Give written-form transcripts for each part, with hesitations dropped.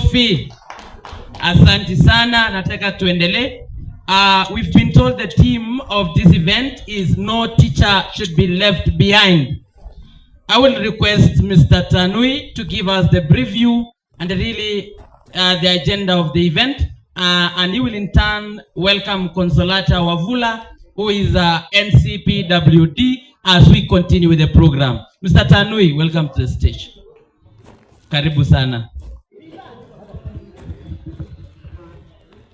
Makofi. Asante sana, nataka tuendelee. We've been told the theme of this event is no teacher should be left behind. I will request Mr. Tanui to give us the preview and really the agenda of the event. And he will in turn welcome Consolata Wavula, who is NCPWD, as we continue with the program. Mr. Tanui, welcome to the stage. Karibu sana.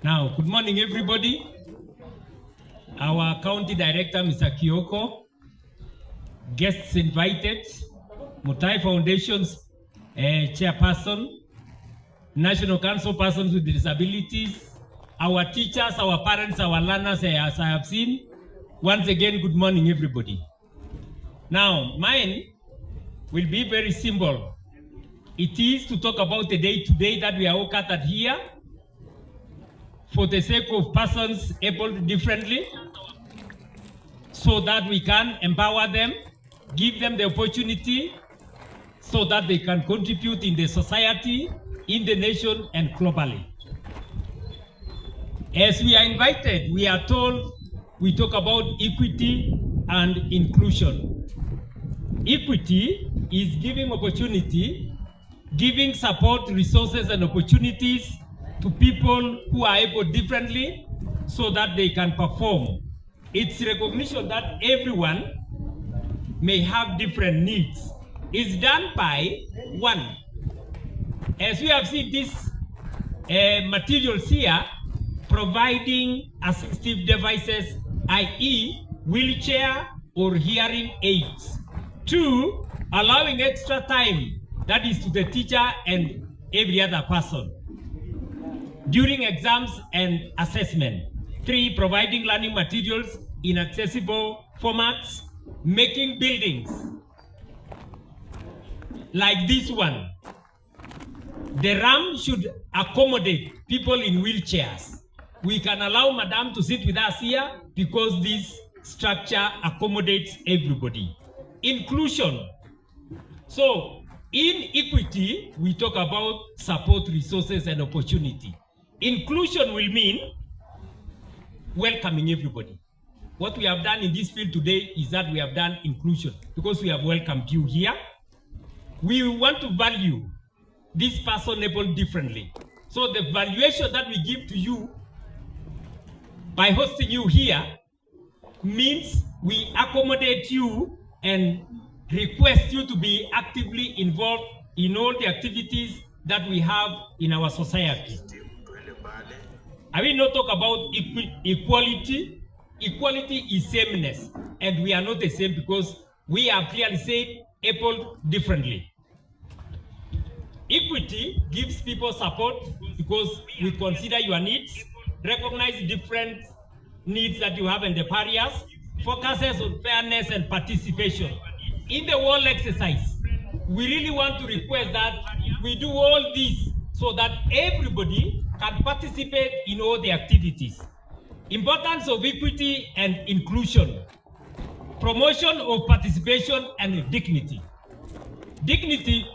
Now, good morning, everybody. Our County Director, Mr. Kioko, guests invited, Mutai Foundation's Chairperson, National Council Persons with Disabilities, our teachers, our parents, our learners, as I have seen. Once again, good morning, everybody. Now, mine will be very simple. It is to talk about the day-to-day that we are all gathered here for the sake of persons able differently, so that we can empower them, give them the opportunity so that they can contribute in the society, in the nation, and globally. As we are invited, we are told we talk about equity and inclusion. Equity is giving opportunity, giving support, resources, and opportunities to people who are able differently so that they can perform. It's recognition that everyone may have different needs. It's done by one. As we have seen this materials here, providing assistive devices, i.e. wheelchair or hearing aids. Two, allowing extra time, that is to the teacher and every other person, during exams and assessment. Three, providing learning materials in accessible formats, making buildings like this one. The ramp should accommodate people in wheelchairs. We can allow Madam to sit with us here because this structure accommodates everybody. Inclusion. So, in equity, we talk about support, resources, and opportunity. Inclusion will mean welcoming everybody. What we have done in this field today is that we have done inclusion because we have welcomed you here. We want to value this person able differently. So the valuation that we give to you by hosting you here means we accommodate you and request you to be actively involved in all the activities that we have in our society. I will not talk about equality. Equality is sameness, and we are not the same because we are clearly said able differently. Equity gives people support because we consider your needs, recognize different needs that you have in the barriers, focuses on fairness and participation. In the whole exercise, we really want to request that we do all this so that everybody can participate in all the activities. Importance of equity and inclusion. Promotion of participation and dignity. Dignity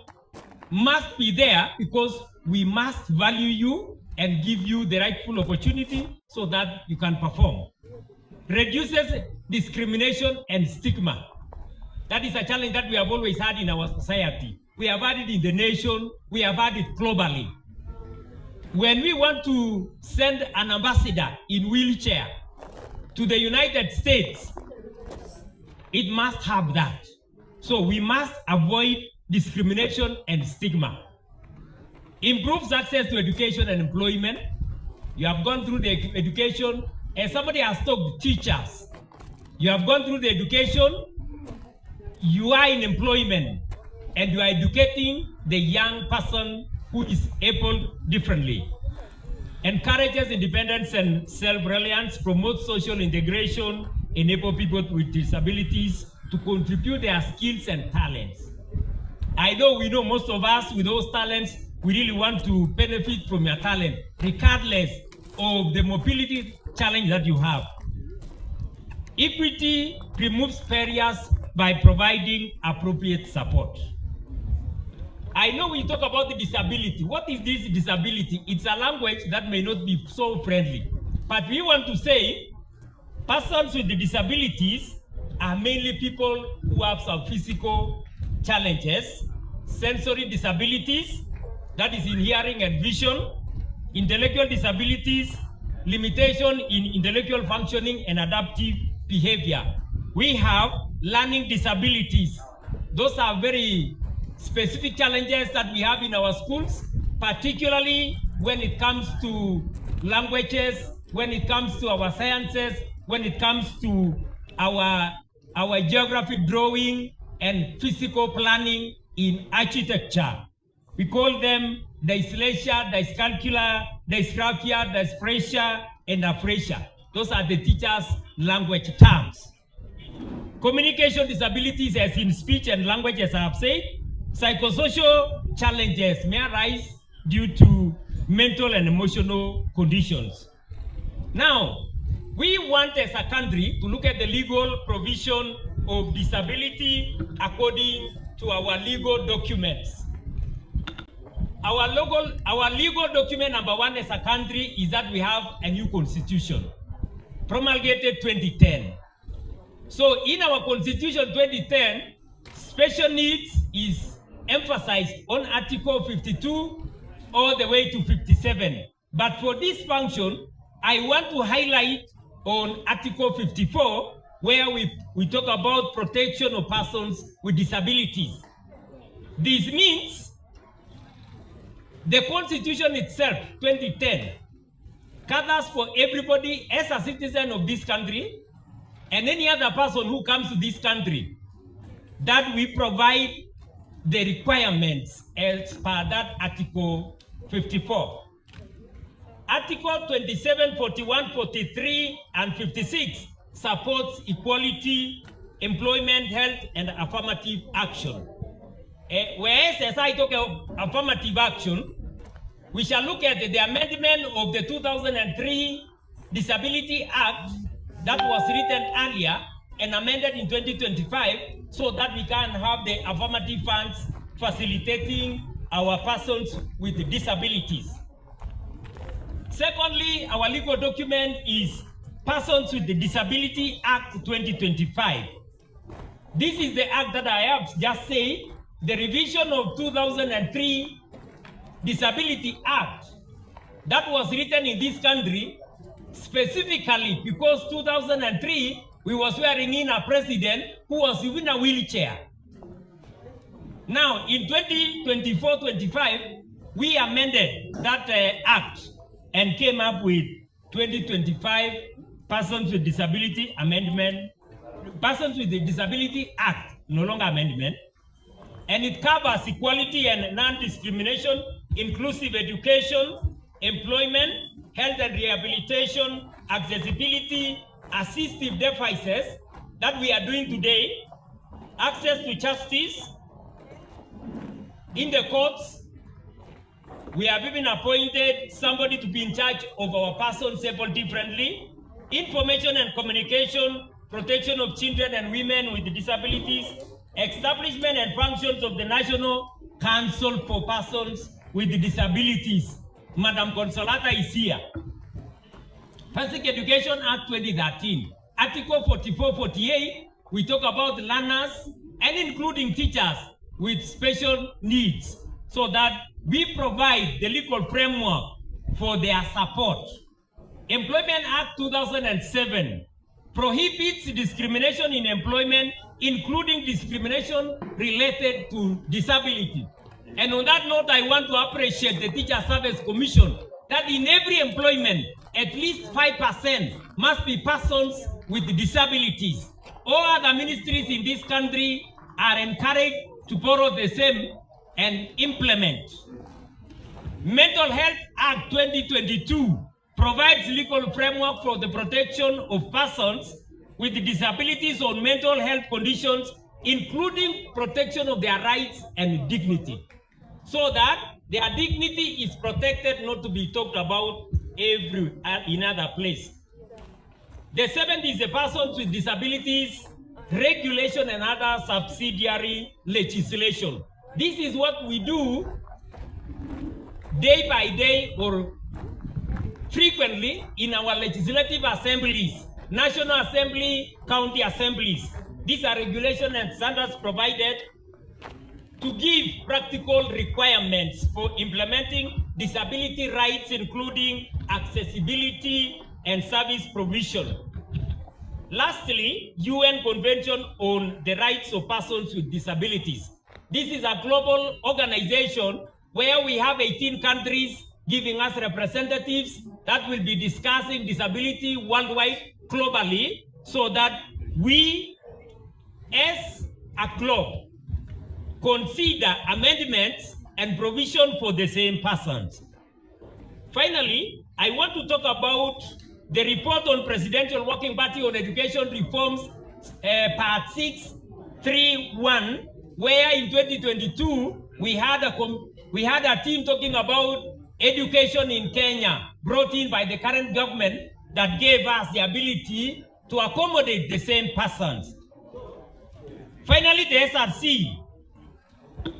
must be there because we must value you and give you the rightful opportunity so that you can perform. Reduces discrimination and stigma. That is a challenge that we have always had in our society. We have had it in the nation, we have had it globally. When we want to send an ambassador in wheelchair to the United States, it must have that. So we must avoid discrimination and stigma. Improves access to education and employment. You have gone through the education, and somebody has talked teachers. You have gone through the education, you are in employment, and you are educating the young person who is able differently. Encourages independence and self-reliance, promotes social integration, enable people with disabilities to contribute their skills and talents. I know we know most of us with those talents, we really want to benefit from your talent, regardless of the mobility challenge that you have. Equity removes barriers by providing appropriate support. I know we talk about the disability. What is this disability? It's a language that may not be so friendly. But we want to say persons with the disabilities are mainly people who have some physical challenges, sensory disabilities, that is in hearing and vision, intellectual disabilities, limitation in intellectual functioning and adaptive behavior. We have learning disabilities. Those are very specific challenges that we have in our schools, particularly when it comes to languages, when it comes to our sciences, when it comes to our geographic drawing and physical planning in architecture. We call them dyslexia, dyscalculia, dysgraphia, dyspraxia, and aphasia. Those are the teachers' language terms. Communication disabilities, as in speech and language, as I have said. Psychosocial challenges may arise due to mental and emotional conditions. Now, we want as a country to look at the legal provision of disability according to our legal documents. Our legal document number one as a country is that we have a new constitution, promulgated 2010. So in our constitution 2010, special needs is emphasized on Article 52 all the way to 57. But for this function, I want to highlight on Article 54, where we talk about protection of persons with disabilities. This means the Constitution itself, 2010, covers for everybody as a citizen of this country and any other person who comes to this country, that we provide the requirements as per that Article 54. Article 27, 41, 43, and 56 supports equality, employment, health, and affirmative action. Whereas, as I talk of affirmative action, we shall look at the amendment of the 2003 Disability Act that was written earlier and amended in 2025 so that we can have the affirmative funds facilitating our persons with disabilities. Secondly, our legal document is Persons with the Disability Act 2025. This is the act that I have just said, the revision of 2003 Disability Act that was written in this country specifically because 2003 we was swearing in a president who was in a wheelchair. Now in 2024-25 we amended that act and came up with 2025 Persons with Disability Amendment, Persons with the Disability Act, no longer amendment, and it covers equality and non-discrimination, inclusive education, employment, health and rehabilitation, accessibility, assistive devices that we are doing today, access to justice in the courts. We have even appointed somebody to be in charge of our persons able differently, information and communication, protection of children and women with disabilities, establishment and functions of the National Council for Persons with Disabilities. Madam Consolata is here. Basic Education Act 2013, Article 44-48, we talk about learners and including teachers with special needs so that we provide the legal framework for their support. Employment Act 2007 prohibits discrimination in employment, including discrimination related to disability. And on that note, I want to appreciate the Teacher Service Commission that in every employment, at least 5% must be persons with disabilities. All other ministries in this country are encouraged to borrow the same and implement. Mental Health Act 2022 provides legal framework for the protection of persons with disabilities on mental health conditions, including protection of their rights and dignity, so that their dignity is protected, not to be talked about in other place. The seventh is the Persons with Disabilities Regulation and other subsidiary legislation. This is what we do day by day or frequently in our legislative assemblies, National Assembly, county assemblies. These are regulations and standards provided to give practical requirements for implementing disability rights, including accessibility and service provision. Lastly, UN Convention on the Rights of Persons with Disabilities. This is a global organization where we have 18 countries giving us representatives that will be discussing disability worldwide, globally, so that we, as a globe, consider amendments and provision for the same persons. Finally, I want to talk about the report on Presidential Working Party on Education Reforms, Part 6.3.1, where in 2022 we had a team talking about education in Kenya, brought in by the current government, that gave us the ability to accommodate the same persons. Finally, the SRC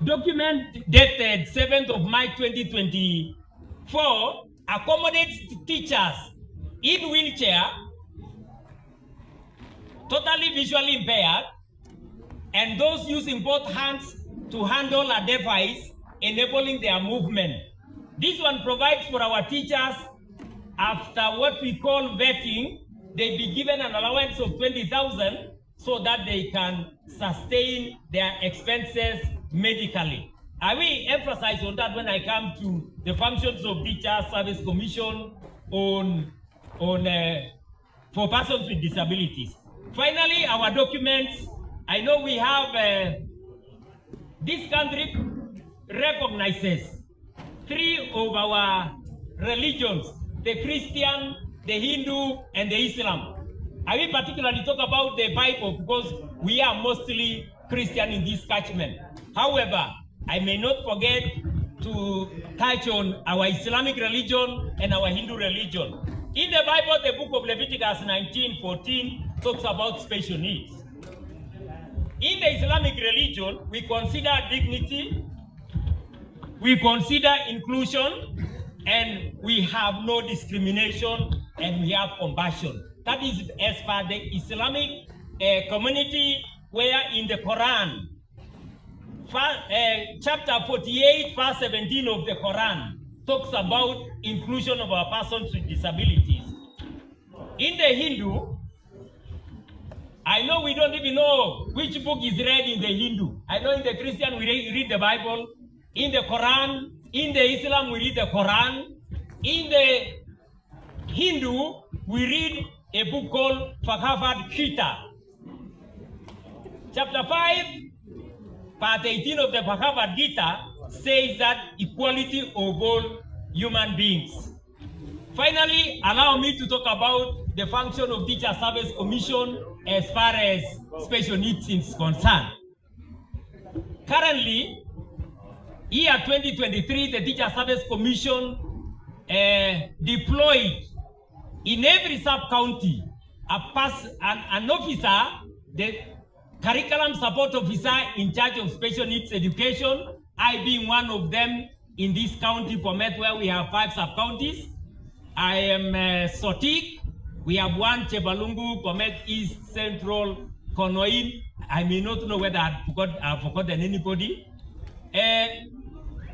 document dated 7th of March 2024 accommodates teachers in wheelchair, totally visually impaired, and those using both hands to handle a device enabling their movement. This one provides for our teachers, after what we call vetting, they be given an allowance of 20,000 so that they can sustain their expenses medically. I will emphasize on that when I come to the functions of Teacher Service Commission for persons with disabilities. Finally, our documents. I know we have, this country recognizes 3 of our religions, the Christian, the Hindu, and the Islam. I will particularly talk about the Bible because we are mostly Christian in this catchment. However, I may not forget to touch on our Islamic religion and our Hindu religion. In the Bible, the book of Leviticus 19:14 talks about special needs. In the Islamic religion, we consider dignity, we consider inclusion, and we have no discrimination, and we have compassion. That is as per the Islamic community, where in the Quran, chapter 48, verse 17 of the Quran, talks about inclusion of our persons with disabilities. In the Hindu, I know we don't even know which book is read in the Hindu. I know in the Christian we read the Bible. In the Quran, in the Islam we read the Quran. In the Hindu, we read a book called Bhagavad Gita. Chapter 5, part 18 of the Bhagavad Gita says that equality of all human beings. Finally, allow me to talk about the function of Teacher Service Commission as far as special needs is concerned. Currently, year 2023, the Teacher Service Commission deployed in every sub-county an officer, the curriculum support officer in charge of special needs education, I being one of them in this county, Bomet, where we have 5 sub-counties. I am Sotik. We have 1, Chebalungu, Bomet East, Central, Konoin. I may not know whether I've forgotten anybody.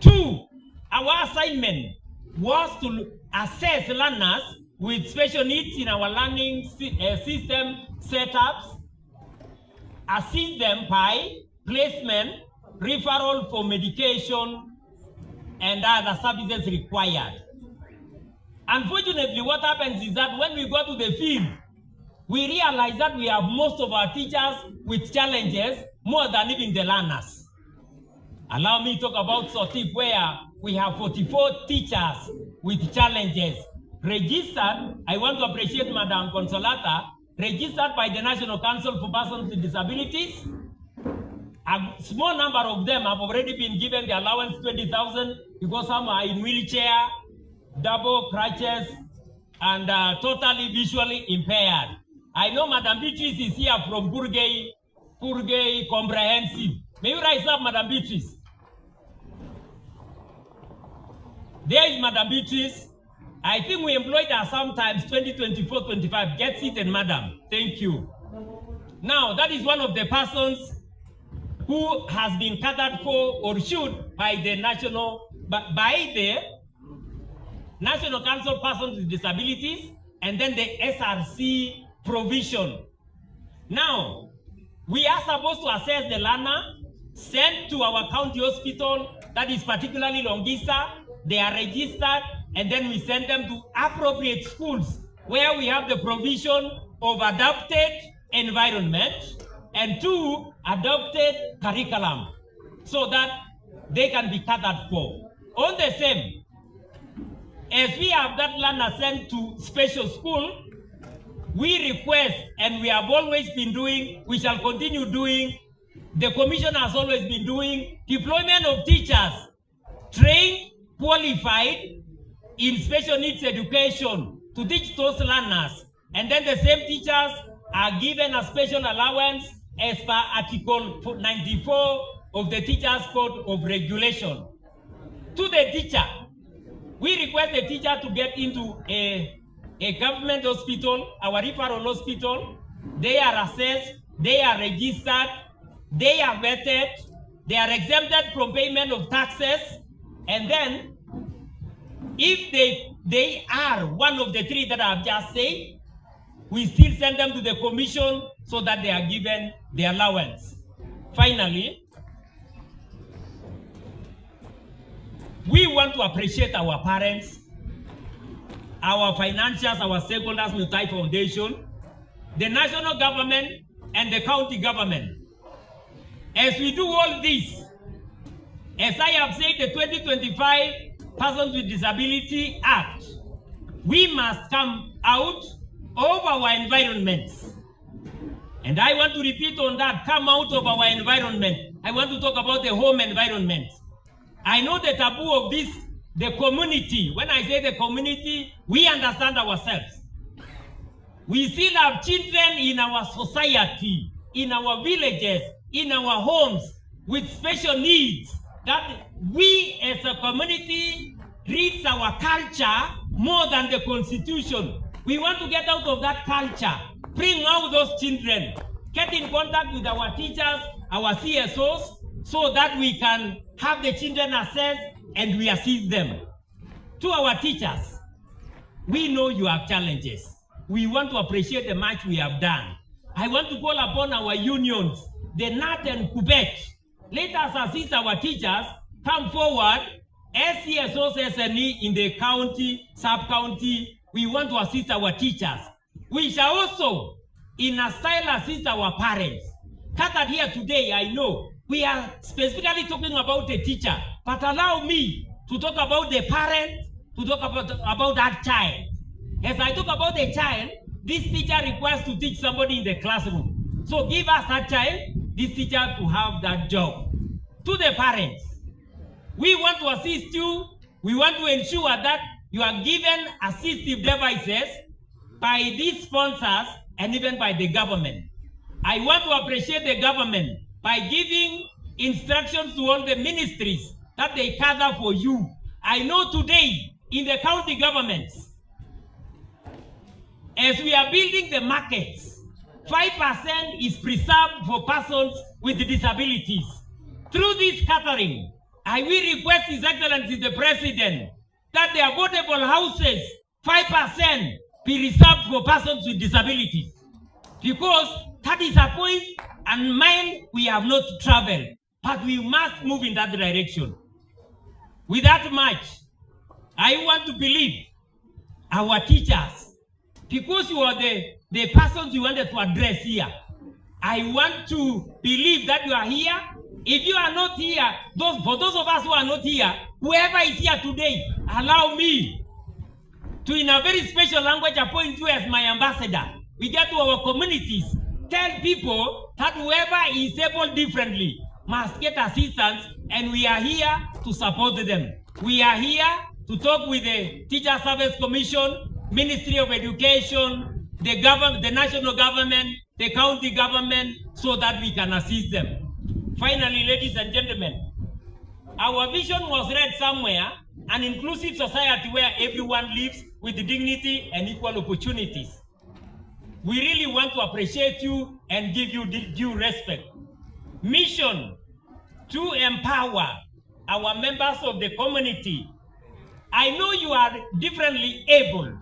2, our assignment was to assess learners with special needs in our learning system setups, assist them by placement, referral for medication, and other services required. Unfortunately, what happens is that when we go to the field, we realize that we have most of our teachers with challenges more than even the learners. Allow me to talk about Sotip, where we have 44 teachers with challenges. Registered, I want to appreciate Madam Consolata, registered by the National Council for Persons with Disabilities. A small number of them have already been given the allowance 20,000 because some are in wheelchair, double crutches, and totally visually impaired. I know Madam Beatrice is here from Purgay Comprehensive. May you rise up, Madam Beatrice? There is Madam Beatrice. I think we employed her sometimes 2024-25. Get seated, madam. Thank you. Now, that is one of the persons who has been catered for or should by the National Council Persons with Disabilities and then the SRC provision. Now, we are supposed to assess the learner, sent to our county hospital, that is particularly Longisa. They are registered, and then we send them to appropriate schools where we have the provision of adapted environment and 2, adopted curriculum so that they can be catered for. On the same, as we have that learner sent to special school, we request, and we have always been doing, we shall continue doing, the commission has always been doing, deployment of teachers trained, qualified in special needs education to teach those learners. And then the same teachers are given a special allowance as per Article 94 of the Teachers Code of Regulation. To the teacher, we request the teacher to get into a government hospital, our referral hospital. They are assessed, they are registered, they are vetted, they are exempted from payment of taxes, and then if they are one of the 3 that I have just said, we still send them to the commission so that they are given the allowance. Finally, we want to appreciate our parents, our financiers, our stakeholders, Mutai Foundation, the national government, and the county government. As we do all this, as I have said, the 2025 Persons with Disability Act, we must come out of our environments. And I want to repeat on that, come out of our environment. I want to talk about the home environment. I know the taboo of this, the community. When I say the community, we understand ourselves. We still have children in our society, in our villages, in our homes, with special needs, that we as a community reads our culture more than the constitution. We want to get out of that culture, bring out those children, get in contact with our teachers, our CSOs, so that we can have the children assessed and we assist them. To our teachers, we know you have challenges. We want to appreciate the much we have done. I want to call upon our unions, the NAT and Quebec. Let us assist our teachers, come forward, as CSOs, SNE in the county, sub-county. We want to assist our teachers. We shall also, in a style, assist our parents. Gathered here today, I know, we are specifically talking about the teacher, but allow me to talk about the parent, to talk about that child. As I talk about the child, this teacher requires to teach somebody in the classroom. So give us that child, this teacher to have that job. To the parents, we want to assist you. We want to ensure that you are given assistive devices by these sponsors and even by the government. I want to appreciate the government by giving instructions to all the ministries that they gather for you. I know today in the county governments, as we are building the markets, 5% is preserved for persons with disabilities. Through this catering, I will request His Excellency the President that the affordable houses, 5% be reserved for persons with disabilities. Because that is a point and mine we have not traveled, but we must move in that direction. With that much, I want to believe our teachers, because you are the persons you wanted to address here. I want to believe that you are here. If you are not here, for those of us who are not here, whoever is here today, allow me to, in a very special language, appoint you as my ambassador. We get to our communities, tell people that whoever is able differently must get assistance, and we are here to support them. We are here to talk with the Teacher Service Commission, Ministry of Education, the national government, the county government, so that we can assist them. Finally, ladies and gentlemen, our vision was read somewhere an inclusive society where everyone lives with dignity and equal opportunities. We really want to appreciate you and give you due respect. Mission: to empower our members of the community. I know you are differently able.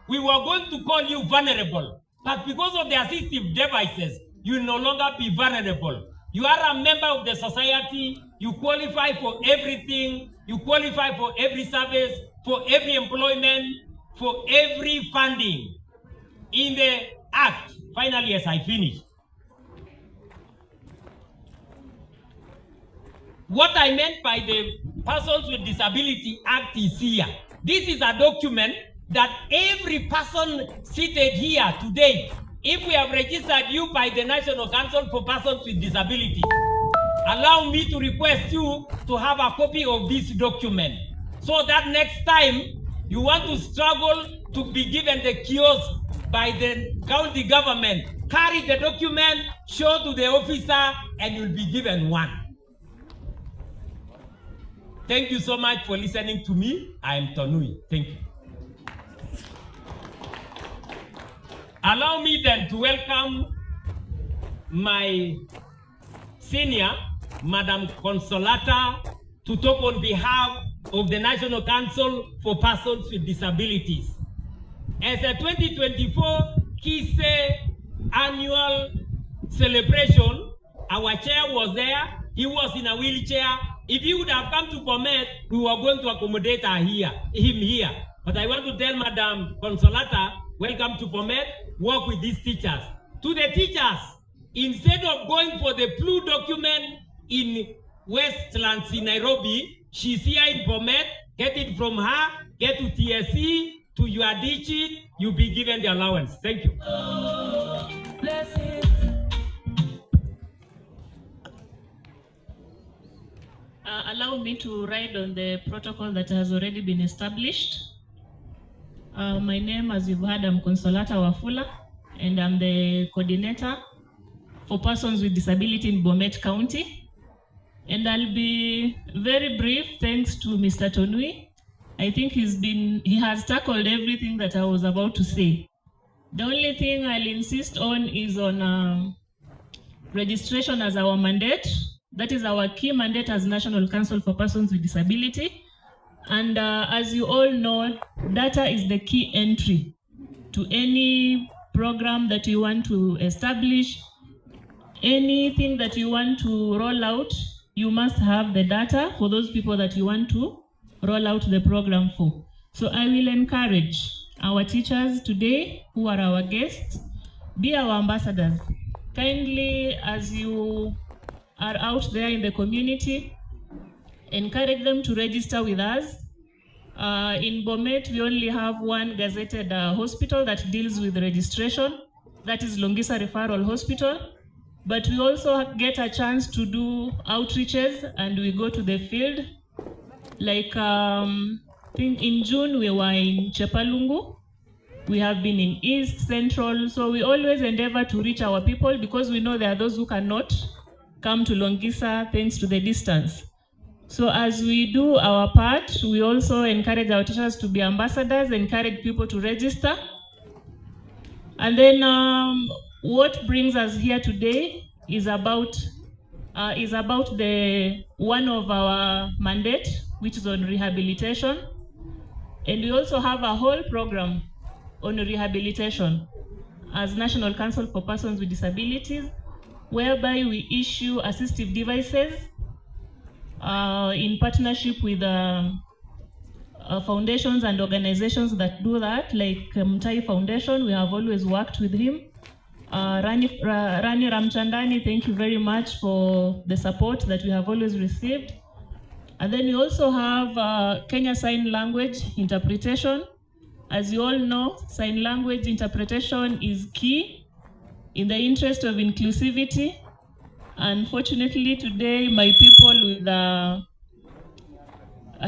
We were going to call you vulnerable, but because of the assistive devices, you will no longer be vulnerable. You are a member of the society. You qualify for everything. You qualify for every service, for every employment, for every funding. In the Act, finally, as I finish, what I meant by the Persons with Disability Act is here. This is a document that every person seated here today, if we have registered you by the National Council for Persons with Disability, allow me to request you to have a copy of this document, so that next time you want to struggle to be given the kiosk by the county government, carry the document, show to the officer, and you'll be given one. Thank you so much for listening to me. I am Tonui. Thank you. Allow me then to welcome my senior, Madam Consolata, to talk on behalf of the National Council for Persons with Disabilities. As a 2024 KISE annual celebration, our chair was there. He was in a wheelchair. If he would have come to Bomet, we were going to accommodate him here. But I want to tell Madam Consolata, welcome to Bomet, work with these teachers. To the teachers, instead of going for the blue document in Westlands in Nairobi, she's here in Bomet, get it from her, get to TSC, to your digit, you'll be given the allowance. Thank you. Allow me to ride on the protocol that has already been established. My name, as you've heard, I'm Consolata Wafula, and I'm the coordinator for persons with disability in Bomet County. And I'll be very brief, thanks to Mr. Tonui. I think he has tackled everything that I was about to say. The only thing I'll insist on is on registration as our mandate. That is our key mandate as National Council for Persons with Disability. And as you all know, data is the key entry to any program that you want to establish. Anything that you want to roll out, you must have the data for those people that you want to roll out the program for. So I will encourage our teachers today, who are our guests, be our ambassadors. Kindly, as you are out there in the community, encourage them to register with us. In Bomet, we only have one gazetted hospital that deals with registration. That is Longisa Referral Hospital. But we also get a chance to do outreaches, and we go to the field. Like, I think in June, we were in Chepalungu. We have been in East, Central. So we always endeavor to reach our people, because we know there are those who cannot come to Longisa thanks to the distance. So as we do our part, we also encourage our teachers to be ambassadors, encourage people to register. And then what brings us here today is about the one of our mandate, which is on rehabilitation. And we also have a whole program on rehabilitation as National Council for Persons with Disabilities, whereby we issue assistive devices in partnership with foundations and organizations that do that, like Mutai Foundation. We have always worked with him. Rani Ramchandani, thank you very much for the support that we have always received. And then we also have Kenya Sign Language Interpretation. As you all know, sign language interpretation is key in the interest of inclusivity. Unfortunately, today, my people with a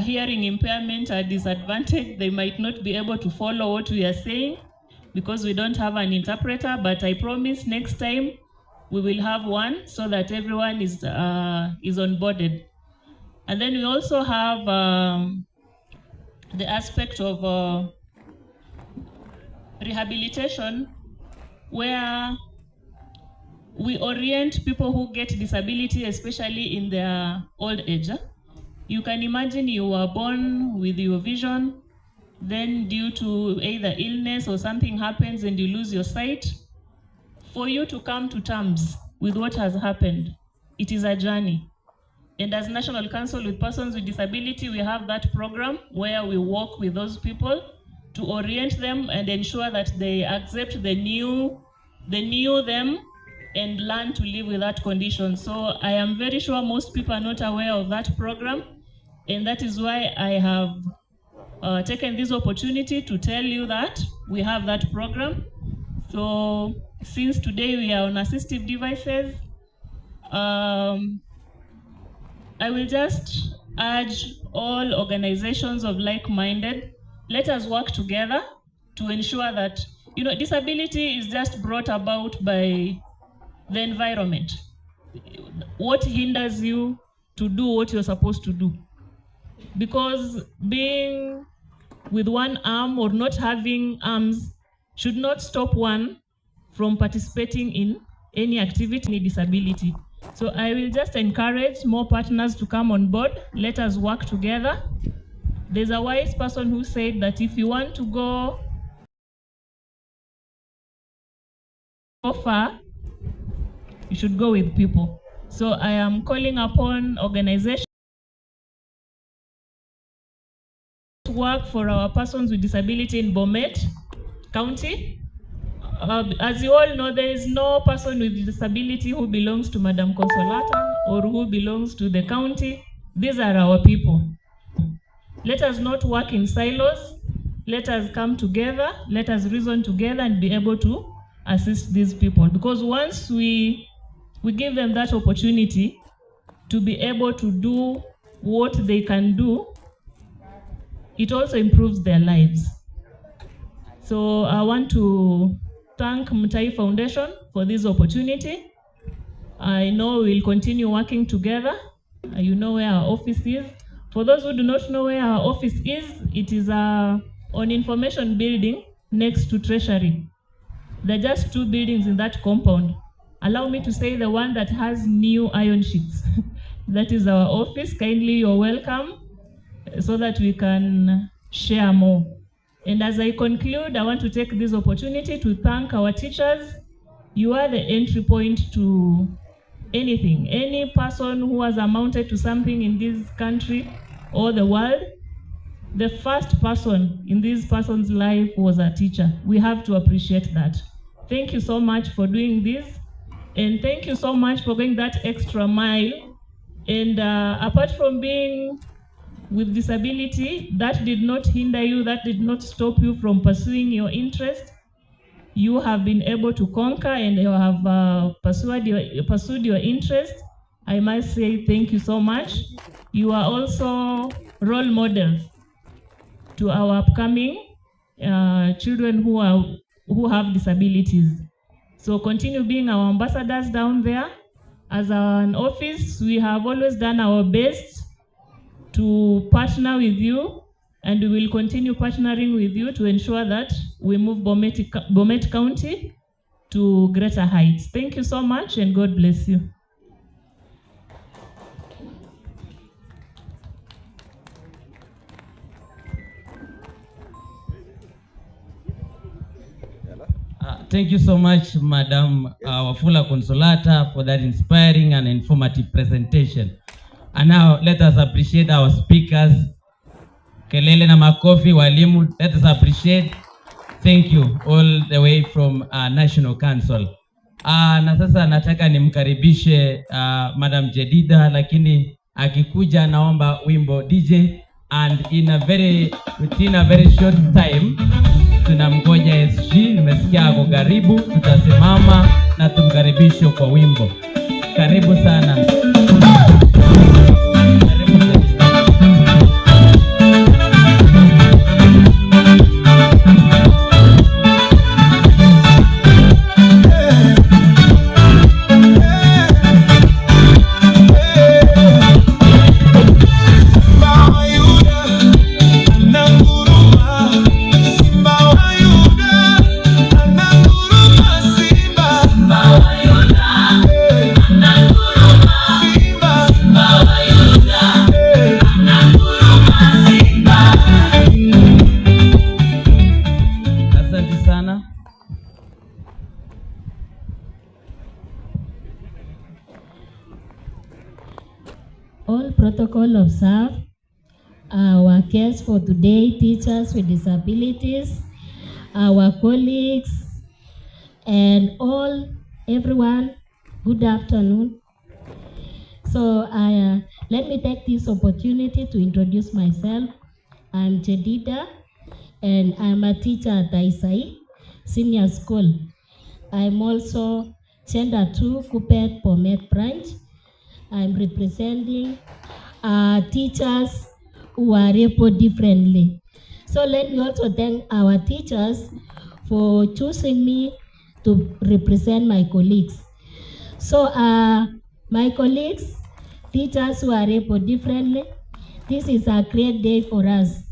hearing impairment are disadvantaged. They might not be able to follow what we are saying because we don't have an interpreter, but I promise next time we will have one so that everyone is onboarded. And then we also have the aspect of rehabilitation, where we orient people who get disability, especially in their old age. You can imagine you were born with your vision, then due to either illness or something happens and you lose your sight. For you to come to terms with what has happened, it is a journey. And as National Council with Persons with Disability, we have that program where we work with those people to orient them and ensure that they accept the new them and learn to live with that condition. So I am very sure most people are not aware of that program, and that is why I have taken this opportunity to tell you that we have that program. So since today we are on assistive devices, I will just urge all organizations of like-minded, let us work together to ensure that, disability is just brought about by the environment. What hinders you to do what you're supposed to do? Because being with one arm or not having arms should not stop one from participating in any activity in disability. So I will just encourage more partners to come on board. Let us work together. There's a wise person who said that if you want to go far, you should go with people. So I am calling upon organizations to work for our persons with disability in BOME County. As you all know, there is no person with disability who belongs to Madam Consolata or who belongs to the county. These are our people. Let us not work in silos. Let us come together. Let us reason together and be able to assist these people. Because once we give them that opportunity to be able to do what they can do, it also improves their lives. So I want to thank Mutai Foundation for this opportunity. I know we'll continue working together. You know where our office is. For those who do not know where our office is, it is on Information Building next to Treasury. There are just 2 buildings in that compound. Allow me to say the one that has new iron sheets. That is our office. Kindly, you're welcome so that we can share more. And as I conclude, I want to take this opportunity to thank our teachers. You are the entry point to anything. Any person who has amounted to something in this country or the world, the first person in this person's life was a teacher. We have to appreciate that. Thank you so much for doing this. And thank you so much for going that extra mile. And apart from being with disability, that did not hinder you, that did not stop you from pursuing your interest. You have been able to conquer and you have pursued your interest. I must say thank you so much. You are also role models to our upcoming children who have disabilities. So continue being our ambassadors down there. As an office, we have always done our best to partner with you, and we will continue partnering with you to ensure that we move BOME County to greater heights. Thank you so much, and God bless you. Thank you so much, Madam Wafula Consolata, for that inspiring and informative presentation. And now let us appreciate our speakers. Kelele na makofi walimu. Let us appreciate. Thank you all the way from National Council. Na sasa nataka nimkaribishe Madam Jedida, lakini akikuja naomba wimbo DJ, and within a very short time tunamgoja SG. Nimesikia ako karibu, tutasimama na tumkaribishe kwa wimbo. Karibu sana. Now observe our guests for today, teachers with disabilities, our colleagues, and everyone, good afternoon. So let me take this opportunity to introduce myself. I'm Jedida, and I'm a teacher at Isai Senior School. I'm also Gender 2 Kupet Bomet branch. I'm representing teachers who are able differently. So let me also thank our teachers for choosing me to represent my colleagues. So my colleagues, teachers who are able differently, this is a great day for us,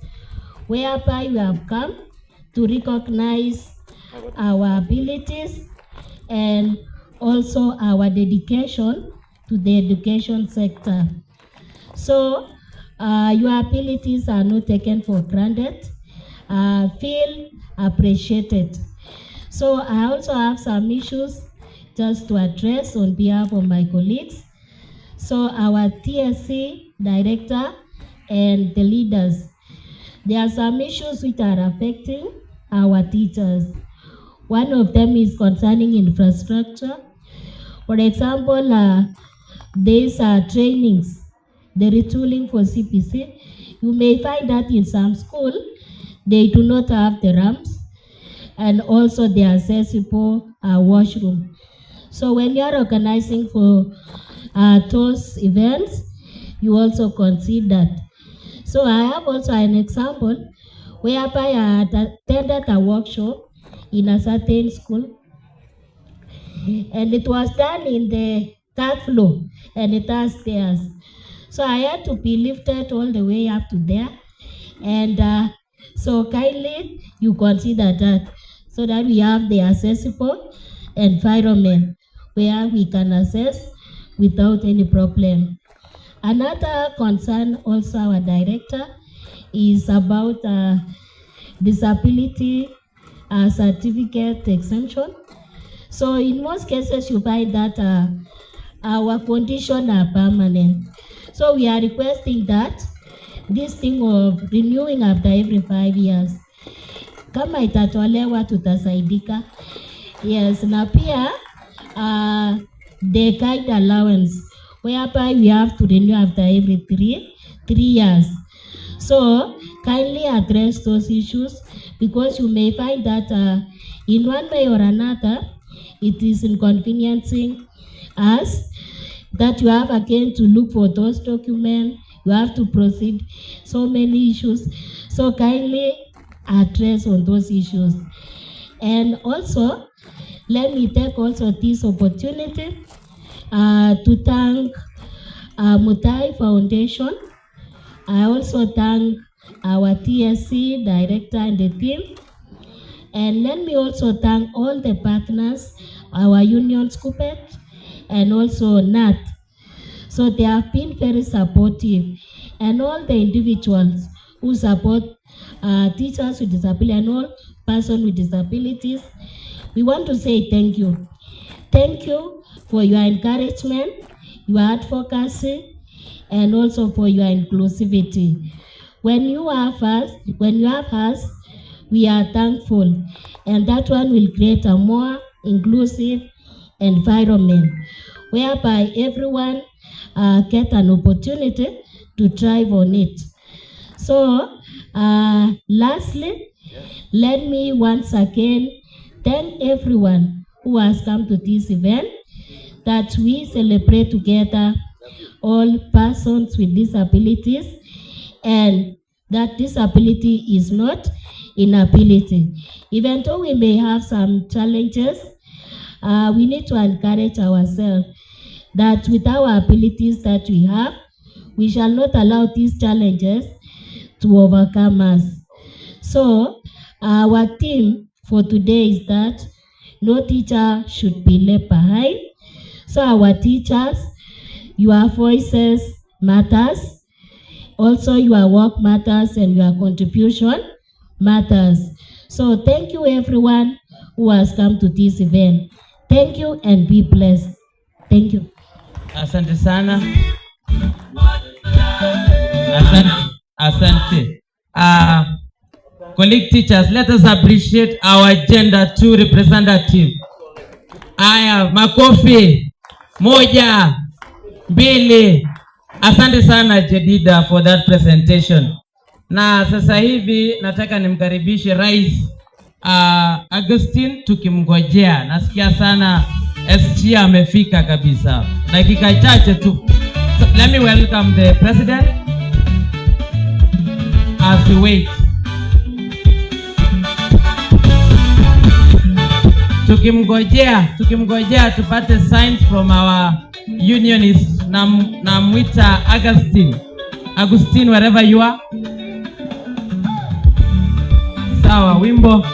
whereby we have come to recognize our abilities and also our dedication to the education sector. So your abilities are not taken for granted. Feel appreciated. So I also have some issues just to address on behalf of my colleagues. So our TSC director and the leaders, there are some issues which are affecting our teachers. One of them is concerning infrastructure. For example, these are trainings, the retooling for CPC. You may find that in some school, they do not have the ramps and also the accessible washroom. So when you are organizing for those events, you also consider that. So I have also an example whereby I attended a workshop in a certain school, and it was done in the third floor and it has stairs. So I had to be lifted all the way up to there, and so kindly you consider that, so that we have the accessible environment where we can access without any problem. Another concern also our director is about disability certificate exemption. So in most cases you find that our conditions are permanent. So we are requesting that this thing of renewing after every 5 years, kama itatolewa tutasaidika. Yes, na pia the guide allowance, whereby we have to renew after every three years. So kindly address those issues, because you may find that in one way or another, it is inconveniencing us, that you have again to look for those documents, you have to proceed, so many issues. So kindly address on those issues. And also, let me take also this opportunity to thank Mutai Foundation. I also thank our TSC director and the team. And let me also thank all the partners, our union Skupet and also NAT. So they have been very supportive, and all the individuals who support teachers with disability and all persons with disabilities. We want to say thank you. Thank you for your encouragement, your advocacy, and also for your inclusivity. When you have us, we are thankful, and that one will create a more inclusive environment whereby everyone get an opportunity to thrive on it. So lastly, let me once again thank everyone who has come to this event, that we celebrate together all persons with disabilities, and that disability is not inability. Even though we may have some challenges, we need to encourage ourselves that with our abilities that we have, we shall not allow these challenges to overcome us. So our theme for today is that no teacher should be left behind. So our teachers, your voices matters. Also your work matters, and your contribution matters. So thank you everyone who has come to this event. Thank you and be blessed. Thank you. Asante sana. Asante. Colleague teachers, let us appreciate our gender 2 representative. Aya, makofi. 1, 2. Asante sana Jedida for that presentation. Na sasa hivi nataka nimkaribishe Rais Augustine tukimngojea. Nasikia sana SG amefika kabisa. Dakika chache tu. So, let me welcome the President as we wait. Tukimngojea tupate signs from our unionists. Namwita Augustine wherever you are. Sawa, wimbo.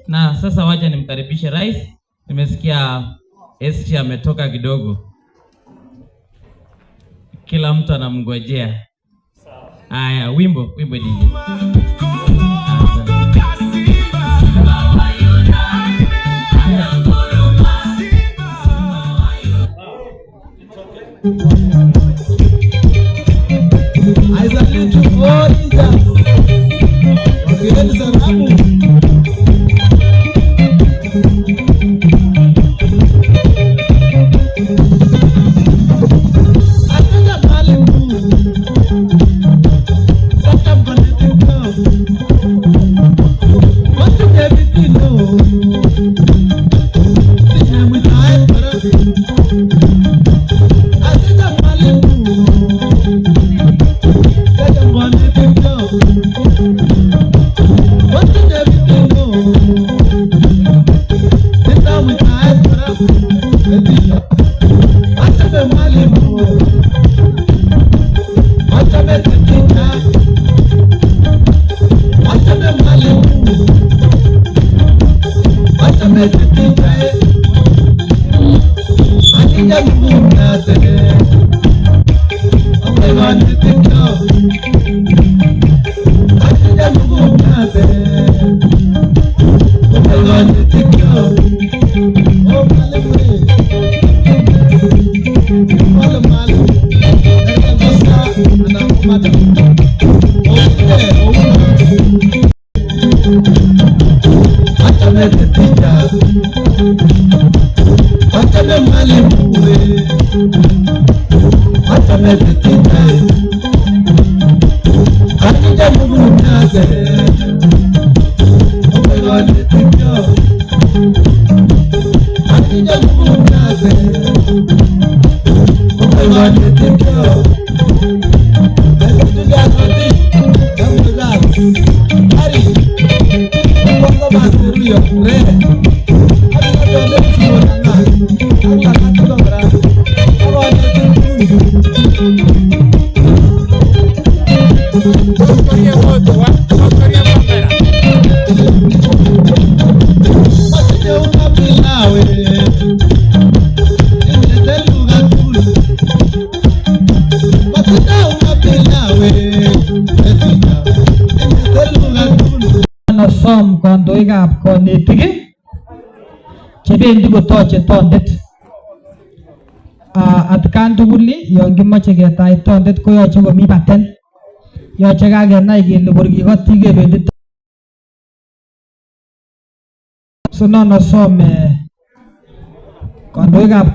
Na sasa wacha nimkaribishe Rais. Nimesikia SG ametoka kidogo. Kila mtu anamngojea. Haya, wimbo DJ. Kandoikab konetik chebendi kotoche tondet. Atkan tugul yon kimoche ketach tondet koyoche komi paten. Yoche kakenai kele kor kikoti kebendi. So nono some kandoikab